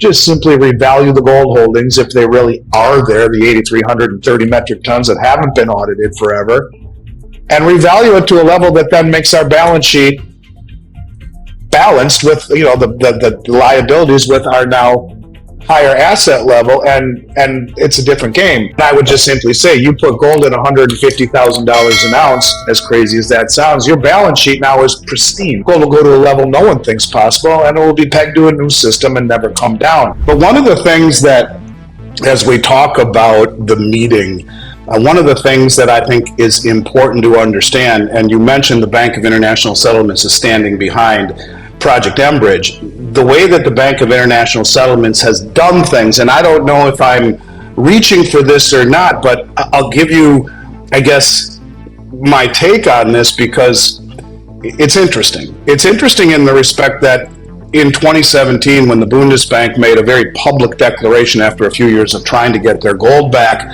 just simply revalue the gold holdings if they really are there, the 8,330 metric tons that haven't been audited forever, and revalue it to a level that then makes our balance sheet balanced with, the liabilities with our now higher asset level, and it's a different game. And I would just simply say, you put gold at $150,000 an ounce, as crazy as that sounds, your balance sheet now is pristine. Gold will go to a level no one thinks possible, and it will be pegged to a new system and never come down. But one of the things that, as we talk about the meeting, one of the things that I think is important to understand, and you mentioned the Bank of International Settlements is standing behind Project mBridge, the way that the Bank of International Settlements has done things, and I don't know if I'm reaching for this or not, but I'll give you, I guess, my take on this because it's interesting. It's interesting in the respect that in 2017, when the Bundesbank made a very public declaration after a few years of trying to get their gold back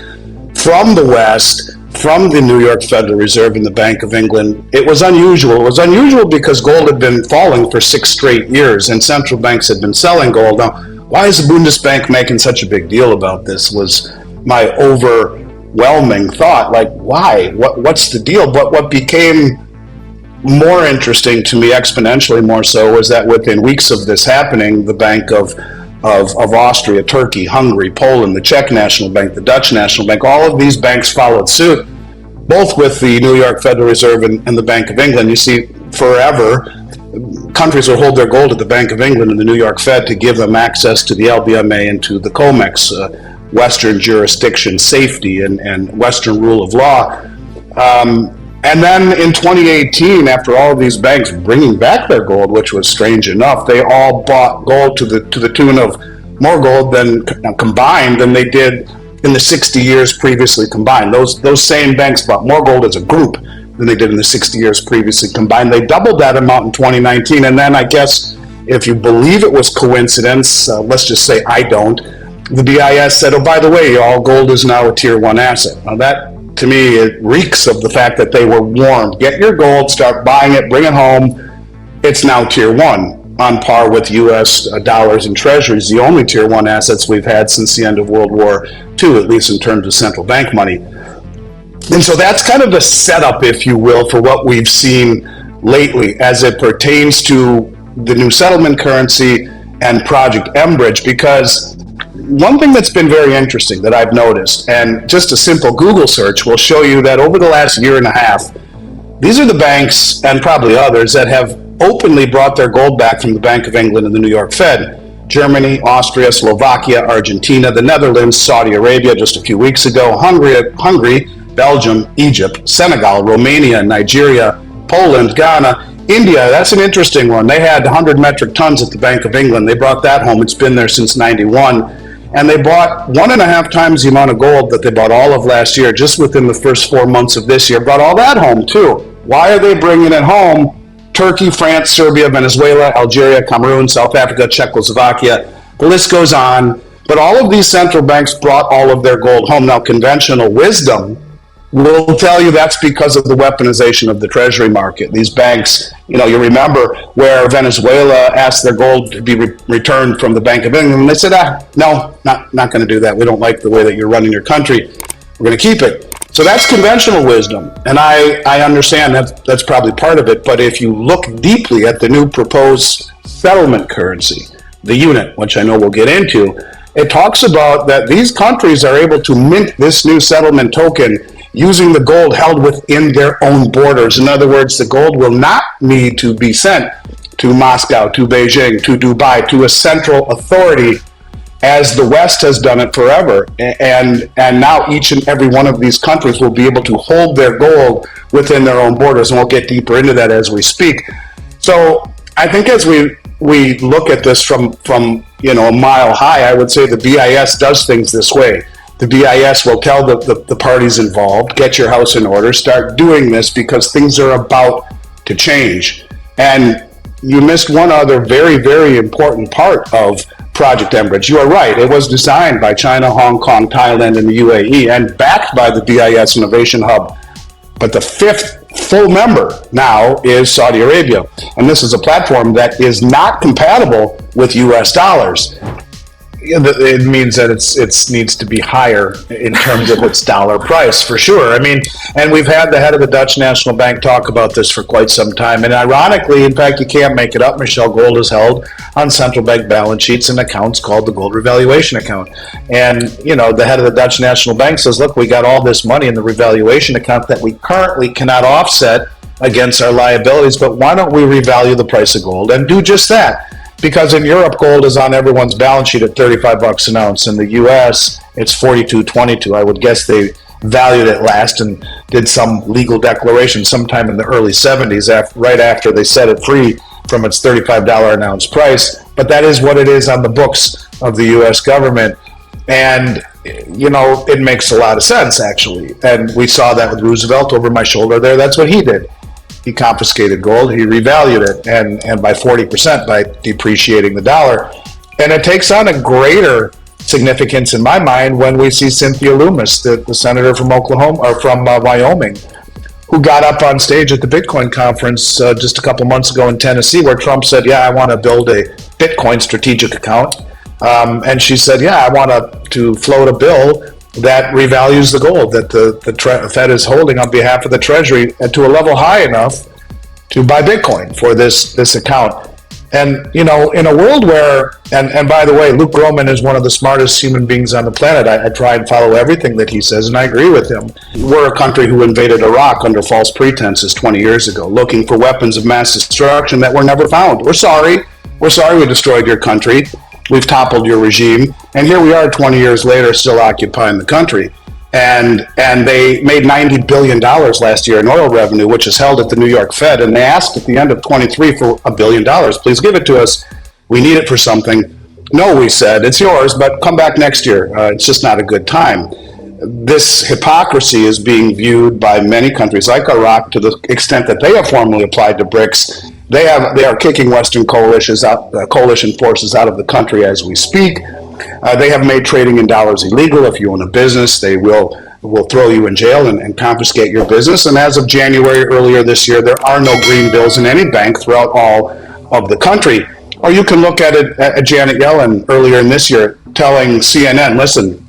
from the West, from the New York Federal Reserve and the Bank of England, it was unusual. It was unusual because gold had been falling for 6 straight years and central banks had been selling gold. Now, why is the Bundesbank making such a big deal about this was my overwhelming thought. Like, why? What's the deal? But what became more interesting to me, exponentially more so, was that within weeks of this happening, the Bank of Austria, Turkey, Hungary, Poland, the Czech National Bank, the Dutch National Bank, all of these banks followed suit, both with the New York Federal Reserve and the Bank of England. You see, forever, countries will hold their gold at the Bank of England and the New York Fed to give them access to the LBMA and to the COMEX, Western jurisdiction safety and Western rule of law. And then in 2018, after all of these banks bringing back their gold, which was strange enough, they all bought gold to the tune of more gold than combined than they did in the 60 years previously combined. Those same banks bought more gold as a group than they did in the 60 years previously combined. They doubled that amount in 2019, and then I guess if you believe it was coincidence, let's just say I don't, the BIS said, oh, by the way, all gold is now a Tier 1 asset. Now that, to me, it reeks of the fact that they were warned. Get your gold, start buying it, bring it home. It's now Tier 1, on par with U.S. dollars and treasuries, the only Tier 1 assets we've had since the end of World War II, at least in terms of central bank money. And so that's kind of the setup, if you will, for what we've seen lately as it pertains to the new settlement currency and Project mBridge, because one thing that's been very interesting that I've noticed, and just a simple Google search will show you that over the last year and a half, these are the banks, and probably others, that have openly brought their gold back from the Bank of England and the New York Fed. Germany, Austria, Slovakia, Argentina, the Netherlands, Saudi Arabia just a few weeks ago, Hungary, Belgium, Egypt, Senegal, Romania, Nigeria, Poland, Ghana, India. That's an interesting one. They had 100 metric tons at the Bank of England. They brought that home. It's been there since 91. And they bought 1.5 times the amount of gold that they bought all of last year, just within the first 4 months of this year, brought all that home too. Why are they bringing it home? Turkey, France, Serbia, Venezuela, Algeria, Cameroon, South Africa, Czechoslovakia, the list goes on. But all of these central banks brought all of their gold home. Now, conventional wisdom will tell you that's because of the weaponization of the treasury market. These banks, you remember where Venezuela asked their gold to be returned from the Bank of England, and they said, no, not going to do that. We don't like the way that you're running your country. We're going to keep it. So that's conventional wisdom, and I understand that's probably part of it, but if you look deeply at the new proposed settlement currency, the unit, which I know we'll get into, it talks about that these countries are able to mint this new settlement token using the gold held within their own borders. In other words, the gold will not need to be sent to Moscow, to Beijing, to Dubai, to a central authority, as the West has done it forever. And now each and every one of these countries will be able to hold their gold within their own borders, and we'll get deeper into that as we speak. So I think as we look at this from a mile high, I would say the BIS does things this way. The BIS will tell the parties involved, get your house in order, start doing this because things are about to change. And you missed one other very, very important part of Project mBridge. You are right. It was designed by China, Hong Kong, Thailand, and the UAE, and backed by the BIS Innovation Hub. But the fifth full member now is Saudi Arabia. And this is a platform that is not compatible with US dollars. it means that it needs to be higher in terms of its dollar price, for sure. I mean, and we've had the head of the Dutch National Bank talk about this for quite some time. And ironically, in fact, you can't make it up, Michelle, gold is held on central bank balance sheets and accounts called the gold revaluation account. And, you know, the head of the Dutch National Bank says, look, we got all this money in the revaluation account that we currently cannot offset against our liabilities, but why don't we revalue the price of gold and do just that? Because in Europe, gold is on everyone's balance sheet at $35 an ounce. In the U.S., it's $42.22. I would guess they valued it last and did some legal declaration sometime in the early 70s, right after they set it free from its $35 an ounce price. But that is what it is on the books of the U.S. government. And, you know, it makes a lot of sense, actually. And we saw that with Roosevelt over my shoulder there. That's what he did. He confiscated gold, he revalued it, and by 40% by depreciating the dollar. And it takes on a greater significance in my mind when we see Cynthia Lummis, the senator from Oklahoma or from Wyoming, who got up on stage at the Bitcoin conference just a couple months ago in Tennessee, where Trump said, yeah, I want to build a Bitcoin strategic account. And she said, yeah, I want to float a bill that revalues the gold that the Fed is holding on behalf of the Treasury to a level high enough to buy Bitcoin for this account. And, you know, in a world where, and by the way, Luke Gromen is one of the smartest human beings on the planet. I try and follow everything that he says, and I agree with him. We're a country who invaded Iraq under false pretenses 20 years ago, looking for weapons of mass destruction that were never found. We're sorry we destroyed your country. We've toppled your regime, and here we are 20 years later still occupying the country. And they made $90 billion last year in oil revenue, which is held at the New York Fed, and they asked at the end of 23 for $1 billion. Please give it to us. We need it for something. No, we said, it's yours, but come back next year. It's just not a good time. This hypocrisy is being viewed by many countries like Iraq to the extent that they have formally applied to BRICS. They are kicking Western coalition forces out of the country as we speak. They have made trading in dollars illegal. If you own a business, they will throw you in jail and confiscate your business. And as of January earlier this year, there are no green bills in any bank throughout all of the country. Or you can look at it at Janet Yellen earlier in this year telling CNN, listen,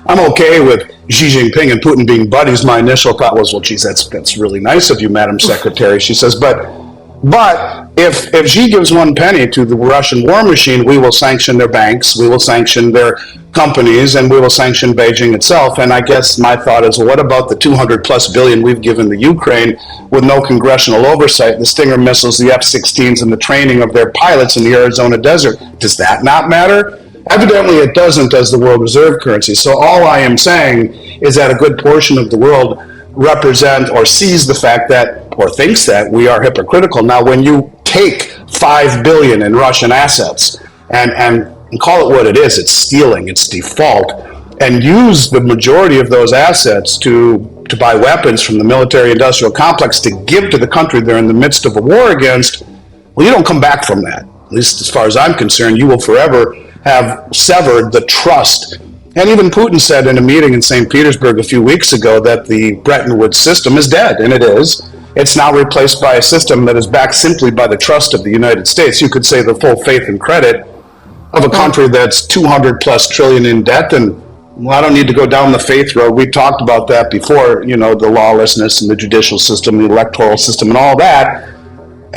I'm okay with Xi Jinping and Putin being buddies. My initial thought was, well, geez, that's really nice of you, Madam Secretary. She says, but if Xi gives one penny to the Russian war machine, we will sanction their banks, we will sanction their companies, and we will sanction Beijing itself. And I guess my thought is, well, what about the 200 plus billion we've given the Ukraine with no congressional oversight, the Stinger missiles, the F-16s, and the training of their pilots in the Arizona desert? Does that not matter? Evidently it doesn't as the world reserve currency. So all I am saying is that a good portion of the world represent or sees the fact that, or thinks that, we are hypocritical. Now, when you take $5 billion in Russian assets and call it what it is, it's stealing, it's default, and use the majority of those assets to buy weapons from the military-industrial complex to give to the country they're in the midst of a war against, well, you don't come back from that. At least as far as I'm concerned, you will forever have severed the trust. And even Putin said in a meeting in St. Petersburg a few weeks ago that the Bretton Woods system is dead, and it is. It's now replaced by a system that is backed simply by the trust of the United States. You could say the full faith and credit of a country that's 200 plus trillion in debt. And well, I don't need to go down the faith road. We talked about that before, you know, the lawlessness and the judicial system, the electoral system and all that.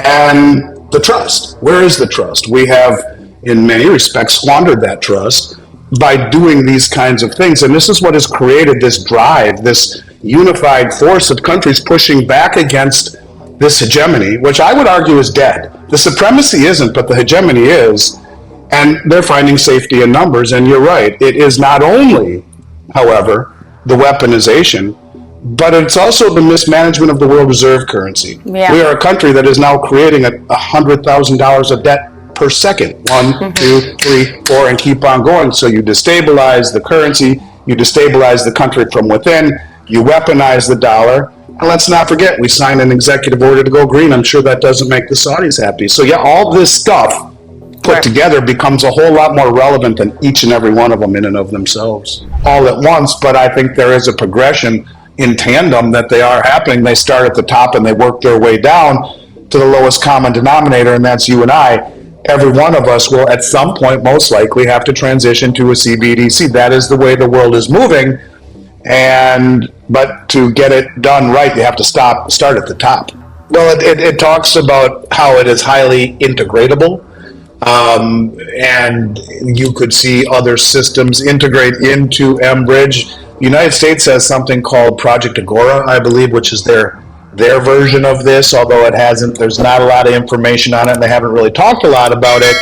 And the trust. Where is the trust? We have, in many respects, squandered that trust by doing these kinds of things. And this is what has created this drive, this unified force of countries pushing back against this hegemony, which I would argue is dead. The supremacy isn't, but the hegemony is. And they're finding safety in numbers. And you're right, it is not only, however, the weaponization, but it's also the mismanagement of the world reserve currency. Yeah. We are a country that is now creating $100,000 of debt per second. 1, 2, 3, 4, and keep on going. So you destabilize the currency, you destabilize the country from within, you weaponize the dollar, and let's not forget, we signed an executive order to go green. I'm sure that doesn't make the Saudis happy. So yeah, all this stuff put together becomes a whole lot more relevant than each and every one of them in and of themselves, all at once. But I think there is a progression in tandem that they are happening. They start at the top and they work their way down to the lowest common denominator, and that's you and I. every one of us will at some point most likely have to transition to a CBDC. That is the way the world is moving. But to get it done right, you have to start at the top. Well, it talks about how it is highly integratable. And you could see other systems integrate into mBridge. The United States has something called Project Agora, I believe, which is their version of this, although there's not a lot of information on it, and they haven't really talked a lot about it.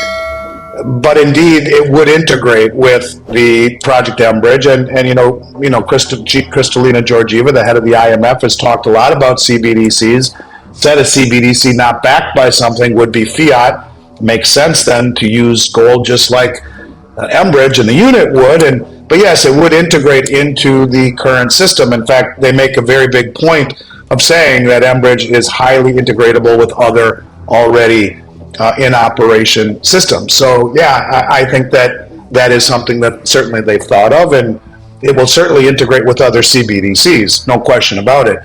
But indeed, it would integrate with the Project mBridge, and Kristalina Georgieva, the head of the IMF, has talked a lot about CBDCs. Said a CBDC not backed by something would be fiat. Makes sense then to use gold just like mBridge and the unit would. But yes, it would integrate into the current system. In fact, they make a very big point of saying that mBridge is highly integratable with other already in operation systems. So yeah, I think that is something that certainly they've thought of, and it will certainly integrate with other CBDCs, no question about it.